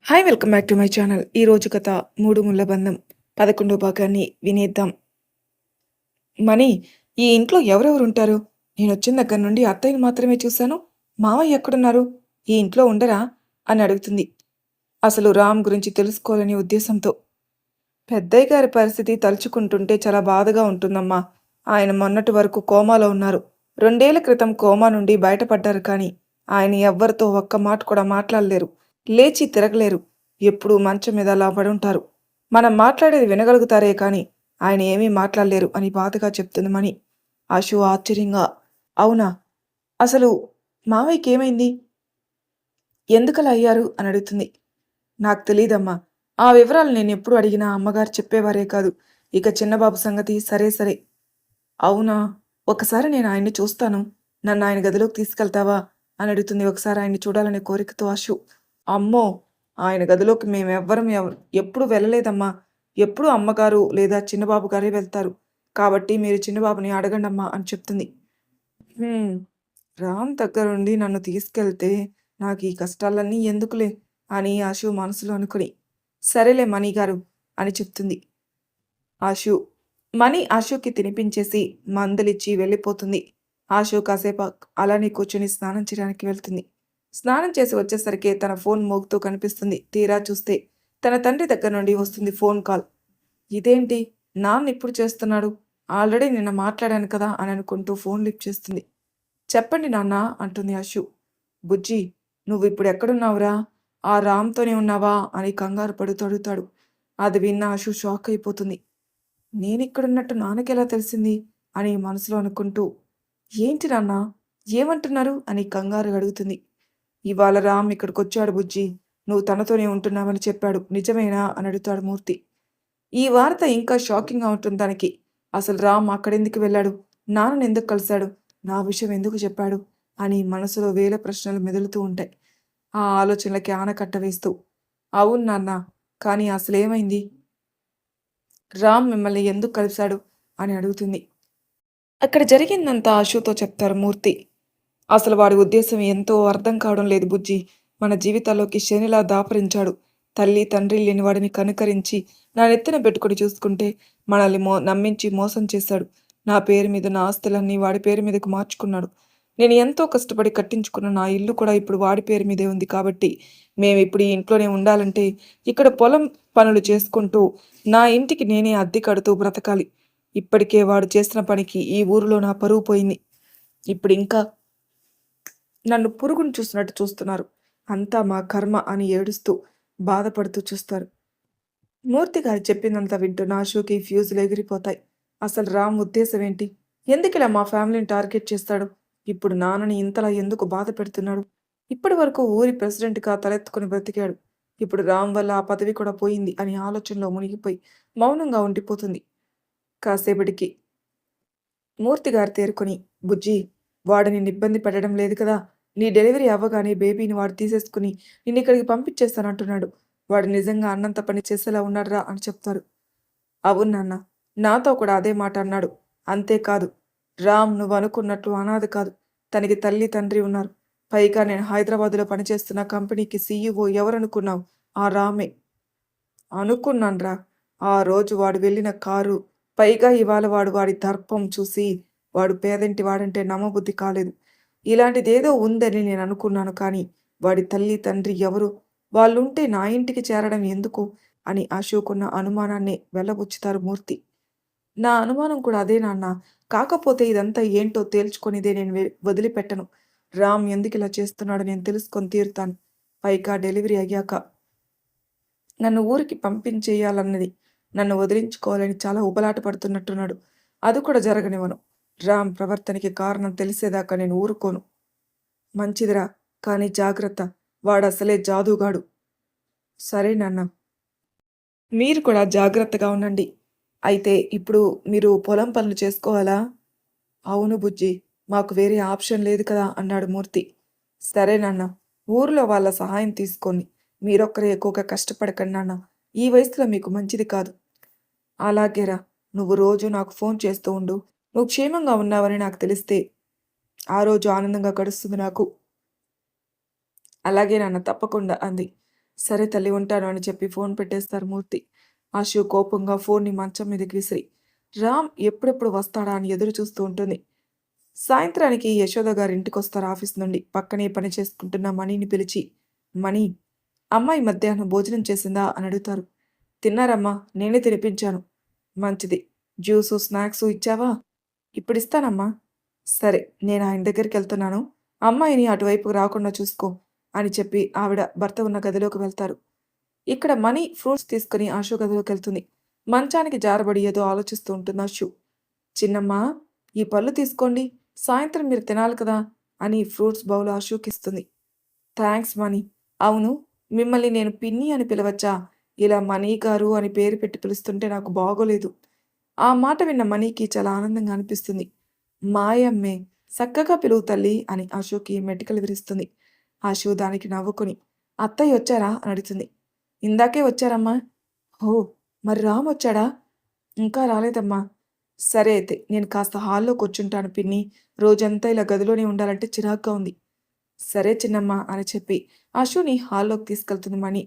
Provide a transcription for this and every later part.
Hi! Welcome back to my channel. ఈరోజు కథ 'మూడు ముళ్ళ బంధం' 11వ భాగాన్ని వినేద్దాం. మనీ, ఈ ఇంట్లో ఎవరెవరుంటారు? నేనొచ్చిన దగ్గర నుండి అత్తయ్యని మాత్రమే చూశాను. మావయ్య ఎక్కడున్నారు? ఈ ఇంట్లో ఉండరా? అని అడుగుతుంది. అసలు రామ్ గురించి తెలుసుకోవాలనే ఉద్దేశంతో. పెద్దయ్య గారి పరిస్థితి తలుచుకుంటుంటే చాలా బాధగా ఉంటుందమ్మా. ఆయన మొన్నటి వరకు కోమాలో ఉన్నారు. 2 ఏళ్ల క్రితం కోమా నుండి బయటపడ్డారు కానీ, ఆయన ఎవ్వరితో ఒక్క మాట కూడా మాట్లాడలేరు. లేచి తిరగలేరు. ఎప్పుడూ మంచం మీద అలా పడుంటారు. మనం మాట్లాడేది వినగలుగుతారే కానీ, ఆయన ఏమీ మాట్లాడలేరు అని బాధగా చెప్తుంది మణి. ఆశు ఆశ్చర్యంగా, అవునా? అసలు మావయ్యకేమైంది? ఎందుకలా అయ్యారు? అని అడుగుతుంది. నాకు తెలీదమ్మా. ఆ వివరాలు నేనెప్పుడు అడిగినా అమ్మగారు చెప్పేవారే కాదు. ఇక చిన్నబాబు సంగతి సరే సరే. అవునా? ఒకసారి నేను ఆయన్ని చూస్తాను. నన్నాయన గదిలోకి తీసుకెళ్తావా? అని అడుగుతుంది ఒకసారి ఆయన్ని చూడాలనే కోరికతో ఆశు. అమ్మో! ఆయన గదిలోకి మేమెవ్వరం ఎప్పుడు వెళ్ళలేదమ్మా. ఎప్పుడూ అమ్మగారు లేదా చిన్నబాబు గారే వెళ్తారు. కాబట్టి మీరు చిన్నబాబుని అడగండమ్మా అని చెప్తుంది. హ్మ్. రామ్ దగ్గరుండి నన్ను తీసుకెళ్తే నాకీ కష్టాలన్నీ ఎందుకులే అని ఆశు మనసులో అనుకుని, సరేలే మణిగారు అని చెప్తుంది. ఆశు. మణి ఆశుకి తినిపించేసి మందులిచ్చి వెళ్ళిపోతుంది. ఆశు కాసేపు అలానే కూర్చొని స్నానం చేయడానికి వెళ్తుంది. స్నానం చేసి వచ్చేసరికి తన ఫోన్ మోగుతూ కనిపిస్తుంది. తీరా చూస్తే తన తండ్రి దగ్గర నుండి వస్తుంది ఫోన్ కాల్. ఇదేంటి? నాన్న ఇప్పుడు చేస్తున్నాడు? ఆల్రెడీ నిన్న మాట్లాడాను కదా అని అనుకుంటూ ఫోన్ లిఫ్ట్ చేస్తుంది. చెప్పండి నాన్న అంటుంది ఆశు. బుజ్జి, నువ్విప్పుడు ఎక్కడున్నావురా? ఆ రామ్‌తోనే ఉన్నావా? అని కంగారు పడుతూ అడుగుతాడు. అది విన్న ఆశు షాక్ అయిపోతుంది. నేనిక్కడున్నట్టు నాన్నకెలా తెలిసింది? అని మనసులో అనుకుంటూ, ఏంటి నాన్నా? ఏమంటున్నారు? అని కంగారుగా అడుగుతుంది. ఇవాళ రామ్ ఇక్కడికొచ్చాడు బుజ్జీ. నువ్వు తనతోనే ఉంటున్నావని చెప్పాడు. నిజమేనా? అని అడుగుతాడు మూర్తి. ఈ వార్త ఇంకా షాకింగ్‌గా ఉంటుంది తనకి. అసలు రామ్ అక్కడెందుకు వెళ్ళాడు? నాన్ననెందుకు కలిశాడు? నా విషయం ఎందుకు చెప్పాడు? అని మనసులో వేల ప్రశ్నలు మెదులుతూ ఉంటాయి. ఆ ఆలోచనలకి ఆనకట్ట వేస్తూ, అవును నాన్న. కానీ అసలేమైంది? రామ్ మిమ్మల్ని ఎందుకు కలిశాడు? అని అడుగుతుంది. అక్కడ జరిగిందంతా ఆశుతో చెప్తారు మూర్తి. అసలు వాడి ఉద్దేశం ఎంతో అర్థం కావడం లేదు బుజ్జి. మన జీవితాల్లోకి శనిలా దాపరించాడు. తల్లి తండ్రి లేని వాడిని కనుకరించి నా నెత్తిన పెట్టుకుని చూసుకుంటే మనల్ని నమ్మించి మోసం చేశాడు. నా పేరు మీద నా ఆస్తులన్నీ వాడి పేరు మీదకు మార్చుకున్నాడు. నేను ఎంతో కష్టపడి కట్టించుకున్న నా ఇల్లు కూడా ఇప్పుడు వాడి పేరు మీదే ఉంది కాబట్టి మేమిప్పుడు ఈ ఇంట్లోనే ఉండాలంటే ఇక్కడ పొలం పనులు చేసుకుంటూ నా ఇంటికి నేనే అద్దె కడుతూ బ్రతకాలి. ఇప్పటికే వాడు చేసిన పనికి ఈ ఊరిలో నా పరువు పోయింది. ఇప్పుడు ఇంకా నన్ను పురుగును చూసినట్టు చూస్తున్నారు. అంతా మా కర్మ అని ఏడుస్తూ, బాధపడుతూ చూస్తారు. మూర్తి గారు చెప్పిందంతా వింటున్న ఆశుకి ఫ్యూజులు ఎగిరిపోతాయి. అసలు రామ్ ఉద్దేశం ఏంటి? ఎందుకిలా మా ఫ్యామిలీని టార్గెట్ చేస్తాడు? ఇప్పుడు నాన్నని ఇంతలా ఎందుకు బాధ పెడుతున్నాడు? ఇప్పటి వరకు ఊరి ప్రెసిడెంట్‌గా తలెత్తుకుని బ్రతికాడు. ఇప్పుడు రామ్ వల్ల ఆ పదవి కూడా పోయింది అని ఆలోచనలో మునిగిపోయి మౌనంగా ఉండిపోతుంది. కాసేపటికి మూర్తిగారు తేరుకొని, బుజ్జీ, వాడు నిన్నిబ్బంది పెట్టడం లేదు కదా! నీ డెలివరీ అవ్వగానే బేబీని వాడు తీసేసుకుని నిన్నిక్కడికి పంపించేస్తానంటున్నాడు. వాడు నిజంగా అన్నంత పని చేసేలా ఉన్నాడురా అని చెప్తారు. అవును నాన్న. నాతో కూడా అదే మాట అన్నాడు. అంతేకాదు, రామ్ నువ్వనుకున్నట్లు అనాథ కాదు. తనకి తల్లి, తండ్రి ఉన్నారు. పైగా నేను హైదరాబాదులో పనిచేస్తున్న కంపెనీకి సీఈఓ ఎవరనుకున్నావు? ఆ రామే. అనుకున్నాన్రా. ఆ రోజు వాడు వెళ్ళిన కారు, పైగా ఇవాళ వాడి దర్పం చూసి వాడు పేదింటి వాడంటే నమ్మబుద్ధి కాలేదు. ఇలాంటిదేదో ఉందని నేననుకున్నాను కానీ, వాడి తల్లి, తండ్రి ఎవరు? వాళ్ళుంటే నా ఇంటికి చేరడం ఎందుకు? అని అశోకున్న అనుమానాన్ని వెళ్ళబుచ్చుతారు మూర్తి. నా అనుమానం కూడా అదే నాన్న. కాకపోతే ఇదంతా ఏంటో తేల్చుకొనిదే నేను వదిలిపెట్టను. రామ్ ఎందుకిలా చేస్తున్నాడో నేను తెలుసుకొని తీరుతాను. పైగా డెలివరీ అయ్యాక నన్ను ఊరికి పంపించేయాలన్నది. నన్ను వదిలించుకోవాలని చాలా ఉబలాట పడుతున్నట్టున్నాడు. అది కూడా జరగనివ్వను. రామ్ ప్రవర్తనకి కారణం తెలిసేదాకా నేను ఊరుకోను. మంచిదిరా, కానీ జాగ్రత్త. వాడసలే జాదుగాడు. సరే నాన్న. మీరు కూడా జాగ్రత్తగా ఉండండి. అయితే ఇప్పుడు మీరు పొలం పనులు చేసుకోవాలా? అవును బుజ్జి. మాకు వేరే ఆప్షన్ లేదు కదా అన్నాడు మూర్తి. సరే నాన్న. ఊర్లో వాళ్ళ సహాయం తీసుకోండి. మీరొక్కరే ఎక్కువగా కష్టపడకండి నాన్న. ఈ వయసులో మీకు మంచిది కాదు. అలాగేరా. నువ్వు రోజు నాకు ఫోన్ చేస్తూ ఉండు. నువ్వు క్షేమంగా ఉన్నావని నాకు తెలిస్తే ఆ రోజు ఆనందంగా గడుస్తుంది నాకు. అలాగే నాన్న, తప్పకుండా అంది. సరే తల్లి ఉంటాను అని చెప్పి ఫోన్ పెట్టేస్తారు మూర్తి. ఆశు కోపంగా ఫోన్ని మంచం మీదకి విసిరి రామ్ ఎప్పుడెప్పుడు వస్తాడా అని ఎదురు చూస్తూ ఉంటుంది. సాయంత్రానికి యశోద గారు ఇంటికొస్తారు ఆఫీస్ నుండి. పక్కనే పని చేసుకుంటున్న మణిని పిలిచి, మణి, అమ్మాయి మధ్యాహ్నం భోజనం చేసిందా అని అడుగుతారు. తిన్నారమ్మా, నేనే తినిపించాను. మంచిది. జ్యూసు, స్నాక్సు ఇచ్చావా? ఇప్పుడిస్తానమ్మా. సరే, నేను ఆయన దగ్గరికెళ్తున్నాను. అమ్మాయిని అటువైపుకు రాకుండా చూసుకో అని చెప్పి ఆవిడ భర్త ఉన్న గదిలోకి వెళ్తారు. ఇక్కడ మణి ఫ్రూట్స్ తీసుకుని ఆశు గదిలోకెళ్తుంది. మంచానికి జారబడి ఏదో ఆలోచిస్తూ ఉంటుంది ఆశు. చిన్నమ్మా, ఈ పళ్ళు తీసుకోండి. సాయంత్రం మీరు తినాలి కదా అని ఫ్రూట్స్ బౌల్ ఆశుకిస్తుంది. థ్యాంక్స్ మణి. అవును, మిమ్మల్ని నేను పిన్ని అని పిలవచ్చా? ఇలా మణి గారు అని పేరు పెట్టి పిలుస్తుంటే నాకు బాగోలేదు. ఆ మాట విన్న మణికి చాలా ఆనందంగా అనిపిస్తుంది. మాయమ్మే, చక్కగా పిలువు తల్లి అని ఆశుకి మెటికలు విరుస్తుంది. ఆశు దానికి నవ్వుకొని, అత్తయ్య వచ్చారా అని అడుగుతుంది. ఇందాకే వచ్చారమ్మా. ఓ, మరి రామ్ వచ్చాడా? ఇంకా రాలేదమ్మా. సరే అయితే నేను కాస్త హాల్లో కూర్చుంటాను పిన్ని. రోజంతా ఇలా గదిలోనే ఉండాలంటే చిరాగ్గా ఉంది. సరే చిన్నమ్మ అని చెప్పి ఆశుని హాల్లోకి తీసుకెళ్తుంది మణి.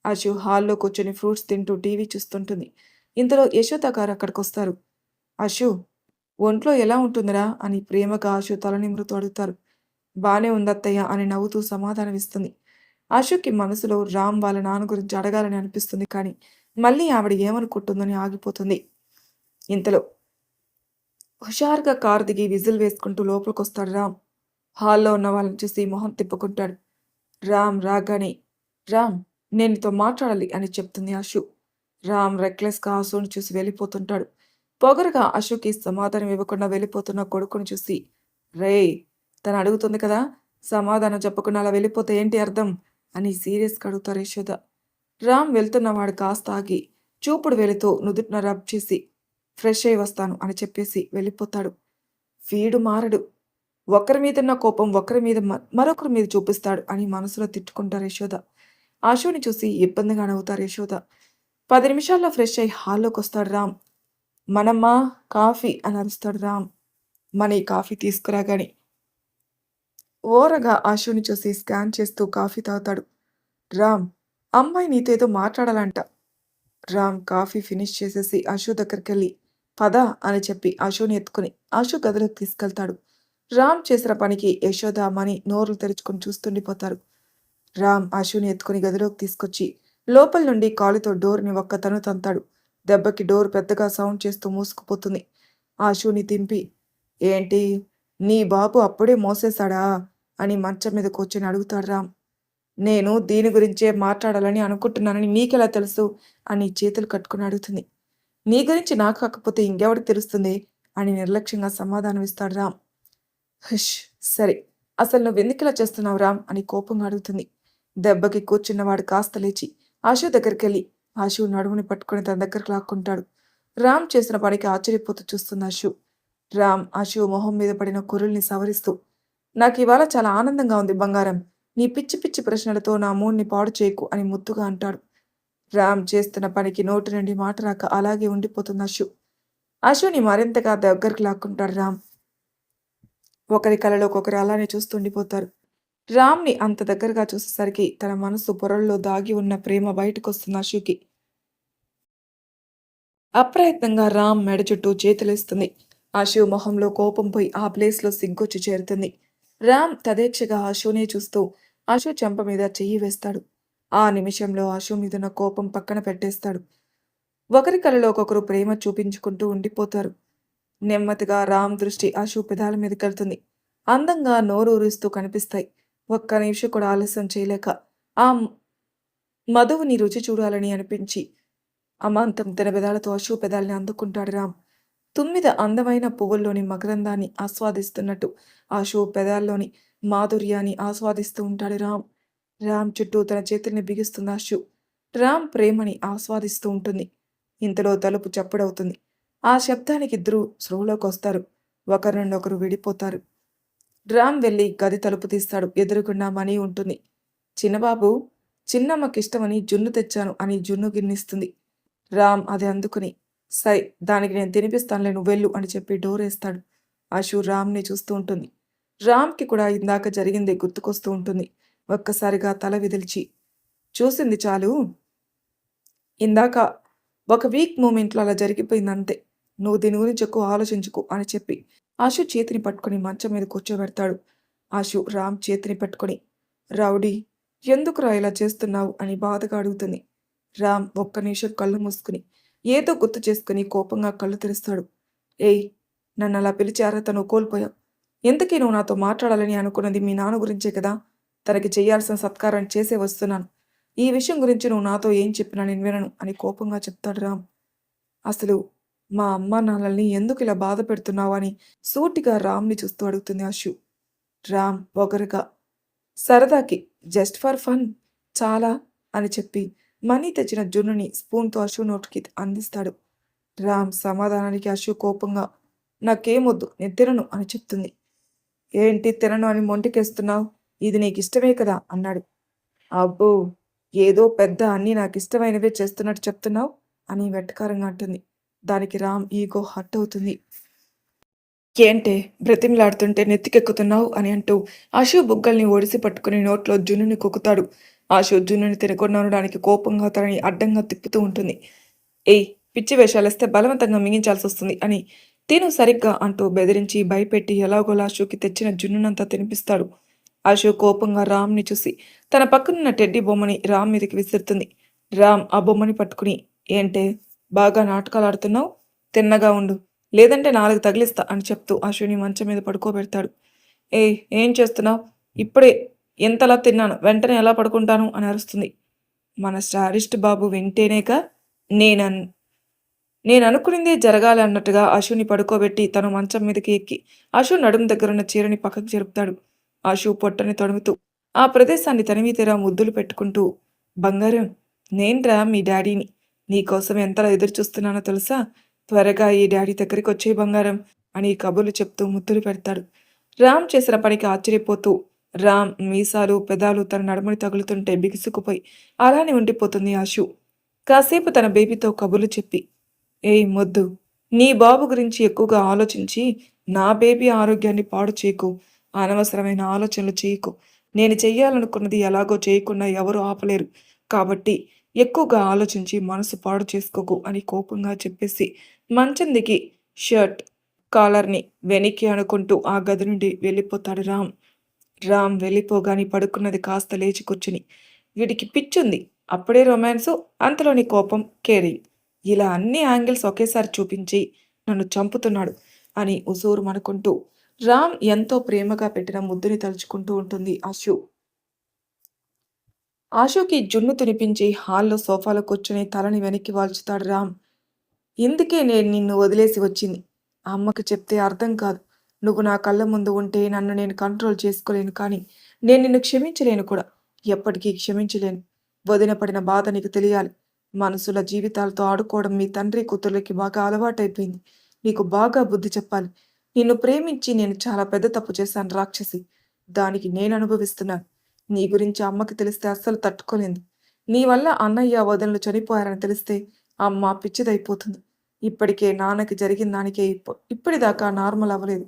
ఆశు హాల్లో కూర్చొని ఫ్రూట్స్ తింటూ టీవీ చూస్తుంటుంది. ఇంతలో యశోద గారు అక్కడికొస్తారు. ఆశు, ఒంట్లో ఎలా ఉంటుందిరా అని ప్రేమగా ఆశు తల నిమురుతూ అడుగుతారు. బానే ఉందత్తయ్య అని నవ్వుతూ సమాధానమిస్తుంది. ఆశుకి మనసులో రామ్ వాళ్ళ నాన్న గురించి అడగాలని అనిపిస్తుంది కానీ మళ్ళీ ఆవిడ ఏమనుకుంటుందని ఆగిపోతుంది. ఇంతలో హుషారుగా కారు దిగి విజిల్ వేసుకుంటూ లోపలికొస్తాడు రామ్. హాల్లో ఉన్న వాళ్ళని చూసి మొహం తిప్పుకుంటాడు. రామ్ రాగానే, రామ్, నేను నీతో మాట్లాడాలి అని చెప్తుంది ఆశు. రామ్ రెక్లెస్గా ఆశుని చూసి వెళ్ళిపోతుంటాడు. పొగరుగా ఆశుకి సమాధానం ఇవ్వకుండా వెళ్ళిపోతున్న కొడుకుని చూసి, రేయ్, తను అడుగుతుంది కదా, సమాధానం చెప్పకుండా అలా వెళ్ళిపోతే ఏంటి అర్థం అని సీరియస్గా అడుగుతారు యశోద. రామ్ వెళ్తున్నవాడు కాస్త ఆగి చూపుడు వేలితో నుదుటిన రబ్ చేసి ఫ్రెష్ అయి వస్తాను అని చెప్పేసి వెళ్ళిపోతాడు. వీడు మారడు. ఒకరి మీదున్న కోపం ఒకరి మీద మరొకరి మీద చూపిస్తాడు అని మనసులో తిట్టుకుంటారు యశోద. ఆశుని చూసి ఇబ్బందిగా నవ్వుతారు యశోద. 10 నిమిషాల్లో ఫ్రెష్ అయి హాల్లోకి వస్తాడు రామ్. మనమ్మా, కాఫీ అని అరుస్తాడు రామ్. మనీ కాఫీ తీసుకురాగాని ఓరగా ఆశుని చూసి స్కాన్ చేస్తూ కాఫీ తాగుతాడు. రామ్, అమ్మాయి నీతో ఏదో మాట్లాడాలంట. రామ్ కాఫీ ఫినిష్ చేసేసి ఆశు దగ్గరికెళ్ళి పద అని చెప్పి ఆశుని ఎత్తుకుని ఆశు గదిలోకి తీసుకెళ్తాడు. రామ్ చేసిన పనికి యశోద మణి నోరులు తెరుచుకొని చూస్తుండిపోతారు. రామ్ ఆశుని ఎత్తుకుని గదిలోకి తీసుకొచ్చి లోపల నుండి కాలుతో డోర్ని ఒక్కతను తంతాడు. దెబ్బకి డోర్ పెద్దగా సౌండ్ చేస్తూ మూసుకుపోతుంది. ఆశుని దింపి, ఏంటి, నీ బాబు అప్పుడే మోసేశాడా అని మంచం మీద కూర్చొని అడుగుతాడు రామ్. నేను దీని గురించే మాట్లాడాలని అనుకుంటున్నానని నీకెలా తెలుసు అని చేతులు కట్టుకుని అడుగుతుంది. నీ గురించి నాకు కాకపోతే ఇంకెవరికి తెలుస్తుంది అని నిర్లక్ష్యంగా సమాధానం ఇస్తాడు రామ్. హుష్, సరే, అసలు నువ్వెందుకిలా చేస్తున్నావు రామ్ అని కోపంగా అడుగుతుంది. దెబ్బకి కూర్చున్నవాడు కాస్త లేచి ఆశు దగ్గరికెళ్ళి ఆశు నడుముని పట్టుకుని తన దగ్గరకు లాక్కుంటాడు. రామ్ చేసిన పనికి ఆశ్చర్యపోతూ చూస్తుంది ఆశు. రామ్ ఆశు మొహం మీద పడిన కురుల్ని సవరిస్తూ, నాకు ఇవాళ చాలా ఆనందంగా ఉంది బంగారం. నీ పిచ్చి పిచ్చి ప్రశ్నలతో నా మూడ్ని పాడు చేయకు అని ముద్దుగా అంటాడు. రామ్ చేస్తున్న పనికి నోటి నుండి మాట రాక అలాగే ఉండిపోతుంది ఆశు. ఆశుని మరింతగా దగ్గరికి లాక్కుంటాడు రామ్. ఒకరి కలలో ఒకరు అలానే చూస్తుండిపోతారు. రామ్ని అంత దగ్గరగా చూసేసరికి తన మనసు పొరల్లో దాగి ఉన్న ప్రేమ బయటకొస్తుంది ఆశుకి. అప్రయత్నంగా రామ్ మెడ చుట్టూ చేతులేస్తుంది. ఆశు మొహంలో కోపం పోయి ఆ ప్లేస్లో సిగ్గొచ్చి చేరుతుంది. రామ్ తదేచ్ఛగా ఆశునే చూస్తూ ఆశు చెంప మీద చెయ్యి వేస్తాడు. ఆ నిమిషంలో ఆశు మీదున్న కోపం పక్కన పెట్టేస్తాడు. ఒకరి కలలో ఒకరు ప్రేమ చూపించుకుంటూ ఉండిపోతారు. నెమ్మదిగా రామ్ దృష్టి ఆశు పెదాల మీదకెళ్తుంది. అందంగా నోరూరిస్తూ కనిపిస్తాయి. ఒక్క నిమిషం కూడా ఆలస్యం చేయలేక ఆ మధువుని రుచి చూడాలని అనిపించి అమాంతం తన పెదాలతో ఆశు పెదాల్ని అందుకుంటాడు రామ్. తుమ్మిద అందమైన పువ్వుల్లోని మకరందాన్ని ఆస్వాదిస్తున్నట్టు ఆశు పెదాల్లోని మాధుర్యాన్ని ఆస్వాదిస్తూ ఉంటాడు రామ్. రామ్ చుట్టూ తన చేతుల్ని బిగిస్తుంది ఆశు. రామ్ ప్రేమని ఆస్వాదిస్తూ ఉంటుంది. ఇంతలో తలుపు చప్పుడవుతుంది. ఆ శబ్దానికి ఇద్దరూ స్పృహలోకి వస్తారు. ఒకరి నుండి ఒకరు విడిపోతారు. రామ్ వెళ్ళి గది తలుపు తీస్తాడు. ఎదురుగుండా మణి ఉంటుంది. చిన్నబాబు, చిన్నమ్మకిష్టమని జున్ను తెచ్చాను అని జున్ను గిన్నిస్తుంది. రామ్ అది అందుకుని, సై, దానికి నేను తినిపిస్తానులే, నువ్వు వెళ్ళు అని చెప్పి డోర్ వేస్తాడు. ఆశు రామ్ని చూస్తూ ఉంటుంది. రామ్కి కూడా ఇందాక జరిగిందే గుర్తుకొస్తూ ఉంటుంది. ఒక్కసారిగా తల విదిల్చి, చూసింది చాలు. ఇందాక ఒక వీక్ మూమెంట్‌లో అలా జరిగిపోయిందంతే. నువ్వు దీని గురించి ఎక్కువ ఆలోచించకు అని చెప్పి, ఆషు చేతిని పట్టుకొని మంచం మీద కూర్చోబెడతాడు. ఆషు రామ్ చేతిని పట్టుకొని, రౌడీ ఎందుకురా ఇలా చేస్తున్నావు అని బాధగా అడుగుతుంది. రామ్ ఒక్క నిమిషం కళ్ళు మూసుకుని, ఏదో గుర్తు చేసుకుని కోపంగా కళ్ళు తెరుస్తాడు. ఏయ్! నన్నలా పిలిచి అర్హత నువ్వు కోల్పోయావు. ఇంతకీ నువ్వు నాతో మాట్లాడాలని అనుకున్నది మీ నాన్న గురించే కదా! తనకి చెయ్యాల్సిన సత్కారం చేసే వస్తున్నాను. ఈ విషయం గురించి నువ్వు నాతో ఏం చెప్పినా నేను వినను అని కోపంగా చెప్తాడు రామ్. అసలు మా అమ్మానాన్నల్ని ఎందుకిలా బాధ పెడుతున్నావు అని సూటిగా రామ్‌ని చూస్తూ అడుగుతుంది అషు. రామ్ పొగరుగా, సరదాకి, జస్ట్ ఫర్ ఫన్ చాలా అని చెప్పి మనీ తెచ్చిన జున్నుని స్పూన్‌తో అషు నోటికి అందిస్తాడు. రామ్ సమాధానానికి అషు కోపంగా, నాకేమొద్దు నేను తినను అని చెప్తుంది. ఏంటి తినను అని మొండికేస్తున్నావు? ఇది నీకిష్టమే కదా అన్నాడు. అబ్బో! ఏదో పెద్ద అన్నీ నాకిష్టమైనవే చేస్తున్నట్టు చెప్తున్నావు అని వెటకారంగా అంటుంది. దానికి రామ్ ఈగో హర్ట్ అవుతుంది. ఏంటే బ్రతిమిలాడుతుంటే నెత్తికెక్కుతున్నావు అని అంటూ ఆషు బుగ్గల్ని ఒడిసి పట్టుకుని నోట్లో జున్నుని కుక్కుతాడు. ఆషు జున్నుని తినకుండా ఉండడానికి కోపంగా తనని అడ్డంగా తిప్పుతూ ఉంటుంది. ఏయ్! పిచ్చి వేషాలేస్తే బలవంతంగా మింగించాల్సొస్తుంది అని తిను సరిగ్గా అంటూ బెదిరించి భయపెట్టి ఎలాగోలా ఆషుకి తెచ్చిన జున్నునంతా తినిపిస్తాడు. ఆషు కోపంగా రామ్‌ని చూసి తన పక్కనున్న టెడ్డీ బొమ్మని రామ్ మీదకి విసురుతుంది. రామ్ ఆ బొమ్మని పట్టుకుని, ఏంటే బాగా నాటకాలాడుతున్నావు? తిన్నగా ఉండు. లేదంటే 4 తగిలిస్తా అని చెప్తూ ఆషుని మంచం మీద పడుకోబెడతాడు. ఏయ్! ఏం చేస్తున్నావు? ఇప్పుడే ఇంతలా తిన్నాను. వెంటనే ఎలా పడుకుంటాను అని అరుస్తుంది. మన శాడిస్ట్ బాబు వింటేనేగా నేనన్ నేననుకునిందే జరగాలి అన్నట్టుగా ఆషుని పడుకోబెట్టి తను మంచం మీదకి ఎక్కి ఆషు నడుము దగ్గరున్న చీరని పక్కకు జరుపుతాడు. ఆషు పొట్టని తడుముతూ ఆ ప్రదేశాన్ని తనివితీరా ముద్దులు పెట్టుకుంటూ, బంగారం నేన్రా మీ డాడీని. నీకోసం ఎంతలా ఎదురుచూస్తున్నానో తెలుసా? త్వరగా ఈ డాడీ దగ్గరికొచ్చేయ్ బంగారం అని కబుర్లు చెప్తూ ముద్దులు పెడతాడు. రామ్ చేసిన పనికి ఆశ్చర్యపోతూ రామ్ మీసాలు, పెదాలు తన నడుముని తగులుతుంటే బిగుసుకుపోయి అలానే ఉండిపోతుంది ఆషు. కాసేపు తన బేబీతో కబుర్లు చెప్పి, ఏయ్ మొద్దు, నీ బాబు గురించి ఎక్కువగా ఆలోచించి నా బేబీ ఆరోగ్యాన్ని పాడు చేయకు. అనవసరమైన ఆలోచనలు చేయకు. నేను చెయ్యాలనుకున్నది ఎలాగో చేయకుండా ఎవరు ఆపలేరు. కాబట్టి ఎక్కువగా ఆలోచించి మనసు పాడు చేసుకోకు అని కోపంగా చెప్పేసి మంచం దిగి షర్ట్ కాలర్‌ని వెనక్కి అనుకుంటూ ఆ గది నుండి వెళ్ళిపోతాడు రామ్. రామ్ వెళ్ళిపోగానే పడుకున్నది కాస్త లేచి కూర్చుని, వీడికి పిచ్చుంది. అప్పుడే రొమాన్సు, అంతలోని కోపం, కేరింగ్. ఇలా అన్ని యాంగిల్స్ ఒకేసారి చూపించి నన్ను చంపుతున్నాడు అని ఉసూరుమనుకుంటూ రామ్ ఎంతో ప్రేమగా పెట్టిన ముద్దుని తలుచుకుంటూ ఉంటుంది ఆషు. ఆషుకి జున్ను తినిపించి హాల్‌లో సోఫాలో కూర్చొని తలని వెనక్కి వాల్చుతాడు రామ్. ఇందుకే నేను నిన్ను వదిలేసి వచ్చింది. అమ్మకి చెప్తే అర్థం కాదు. నువ్వు నా కళ్ళ ముందు ఉంటే నన్ను నేను కంట్రోల్ చేసుకోలేను కానీ, నేను నిన్ను క్షమించలేను కూడా. ఎప్పటికీ క్షమించలేను. వదిన పడిన బాధ నీకు తెలియాలి. మనుషుల జీవితాలతో ఆడుకోవడం మీ తండ్రి కూతుర్లకి బాగా అలవాటైపోయింది. నీకు బాగా బుద్ధి చెప్పాలి. నిన్ను ప్రేమించి నేను చాలా పెద్ద తప్పు చేశాను రాక్షసి. దానికి నేను అనుభవిస్తున్నాను. నీ గురించి అమ్మకి తెలిస్తే అస్సలు తట్టుకోలేదు. నీ వల్ల అన్నయ్య, వదినలు చనిపోయారని తెలిస్తే అమ్మ పిచ్చిదైపోతుంది. ఇప్పటికే నాన్నకి జరిగిన దానికే ఇప్పటిదాకా నార్మల్ అవ్వలేదు.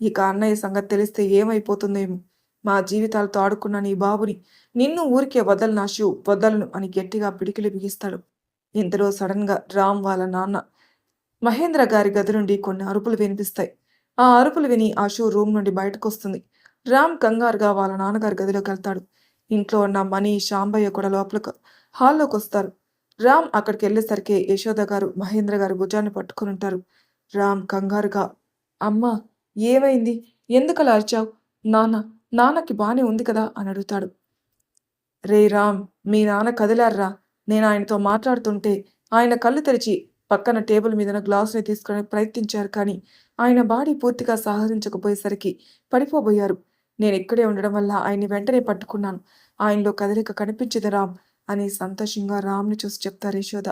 ఇక అన్నయ్య సంగతి తెలిస్తే ఏమైపోతుందేమో. మా జీవితాలతో ఆడుకున్న నీ బాబుని నిన్ను ఊరికే వదలను ఆషు, వదలను అని గట్టిగా పిడికిలి బిగిస్తాడు. ఇంతలో సడన్‌గా రామ్ వాళ్ళ నాన్న మహేంద్ర గారి గది నుండి కొన్ని అరుపులు వినిపిస్తాయి. ఆ అరుపులు విని ఆషు రూమ్ నుండి బయటకొస్తుంది. రామ్ కంగారుగా వాళ్ళ నాన్నగారి గదిలోకెళ్తాడు. ఇంట్లో ఉన్న మణి, శాంబయ్య కూడా లోపలికి హాల్లోకొస్తారు. రామ్ అక్కడికెళ్ళేసరికి యశోద గారు, మహేంద్ర గారు భుజాన్ని పట్టుకొనుంటారు. రామ్ కంగారుగా, అమ్మా! ఏమైంది? ఎందుకలా అరిచావు? నాన్న, నాన్నకి బానే ఉంది కదా అని అడుగుతాడు. రేయ్ రామ్! మీ నాన్న కదిలార్రా. నేనాయనతో మాట్లాడుతుంటే ఆయన కళ్ళు తెరిచి పక్కన టేబుల్ మీదున్న గ్లాసుని తీసుకోవడానికి ప్రయత్నించారు కానీ, ఆయన బాడీ పూర్తిగా సాహసించకపోయేసరికి పడిపోబోయారు. నేనిక్కడే ఉండడం వల్ల ఆయన్ని వెంటనే పట్టుకున్నాను. ఆయనలో కదలిక కనిపించింది రామ్ అని సంతోషంగా రామ్‌ని చూసి చెప్తారు యశోద.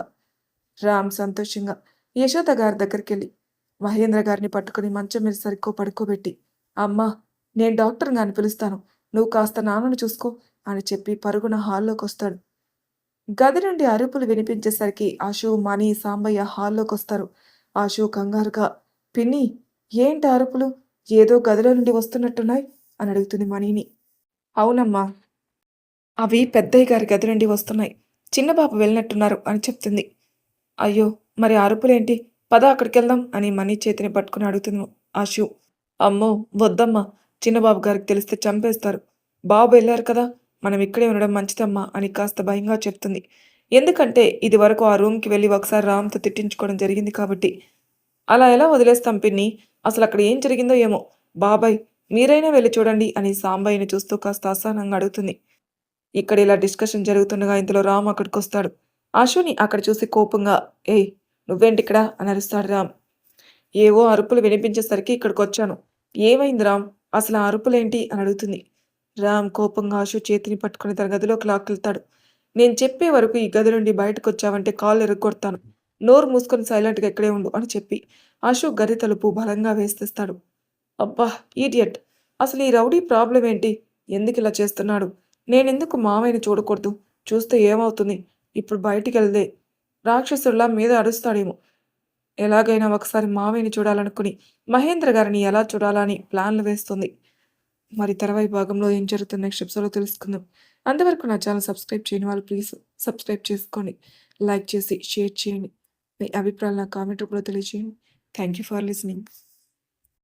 రామ్ సంతోషంగా యశోద గారి దగ్గరికెళ్ళి మహేంద్ర గారిని పట్టుకుని మంచం మీద సరిగ్గా పడుకోబెట్టి, అమ్మా! నేను డాక్టర్ గారిని పిలుస్తాను. నువ్వు కాస్త నాన్నను చూసుకో అని చెప్పి పరుగున హాల్లోకొస్తాడు. గది నుండి అరుపులు వినిపించేసరికి ఆషు, మణి, సాంబయ్య హాల్లోకొస్తారు. ఆషు కంగారుగా, పిన్ని ఏంటి అరుపులు? ఏదో గదిలో నుండి వస్తున్నట్టున్నాయి అని అడుగుతుంది మణిని. అవునమ్మా! అవి పెద్దయ్య గారి గది నుండి వస్తున్నాయి. చిన్న బాబు వెళ్ళినట్టున్నారు అని చెప్తుంది. అయ్యో! మరి ఆ అరుపులేంటి? పద అక్కడికెళ్దాం అని మనీ చేతిని పట్టుకొని అడుగుతుంది ఆషు. అమ్మో! వద్దమ్మా! చిన్నబాబు గారికి తెలిస్తే చంపేస్తారు. బాబు ఎళ్లారు కదా! మనం ఇక్కడే ఉండడం మంచిదమ్మా అని కాస్త భయంగా చెప్తుంది. ఎందుకంటే ఇదివరకు ఆ రూమ్‌కి వెళ్లి ఒకసారి రామ్‌తో తిట్టించుకోవడం జరిగింది కాబట్టి. అలా ఎలా వదిలేస్తాం పిన్ని? అసలక్కడ ఏం జరిగిందో ఏమో! బాబాయ్ మీరైనా వెళ్లి చూడండి అని సాంబయ్యని చూస్తూ కాస్త అసహనంగా అడుగుతుంది. ఇక్కడ ఇలా డిస్కషన్ జరుగుతుండగా ఇంతలో రామ్ అక్కడికొస్తాడు. ఆశుని అక్కడ చూసి కోపంగా "ఏయ్! నువ్వేంటిక్కడ?" అని అరుస్తాడు రామ్. ఏవో అరుపులు వినిపించేసరికి ఇక్కడికొచ్చాను. ఏమైంది రామ్? అసలు ఆ అరుపులేంటి? అని అడుగుతుంది. రామ్ కోపంగా ఆశు చేతిని పట్టుకొని తన గదిలోకి లాక్కెళ్తాడు. నేను చెప్పే వరకు ఈ గది నుండి బయటకొచ్చావంటే కాళ్ళు ఇరగ్గొడతాను. నోరు మూసుకొని సైలెంట్‌గా ఇక్కడే ఉండు అని చెప్పి ఆశు గది తలుపు బలంగా వేసేస్తాడు. అబ్బా! ఈడియట్! అసలు ఈ రౌడీ ప్రాబ్లమ్ ఏంటి? ఎందుకిలా చేస్తున్నాడు? నేనెందుకు మావయ్యని చూడకూడదు? చూస్తే ఏమవుతుంది? ఇప్పుడు బయటికెళ్తే రాక్షసుడిలా మీద అరుస్తాడేమో! ఎలాగైనా ఒకసారి మావయ్యని చూడాలనుకుని మహేంద్ర గారిని ఎలా చూడాలా అని ప్లాన్లు వేస్తుంది. మరి తర్వాయి భాగంలో ఏం జరుగుతుంది నెక్స్ట్ ఎపిసోడ్‌లో తెలుసుకుందాం. అంతవరకు నా ఛానల్ సబ్స్క్రైబ్ చేయని వాళ్ళు ప్లీజ్ సబ్స్క్రైబ్ చేసుకోండి. లైక్ చేసి షేర్ చేయండి. మీ అభిప్రాయాలు నాకు కామెంట్ రూపంలో తెలియజేయండి. Thank you for listening.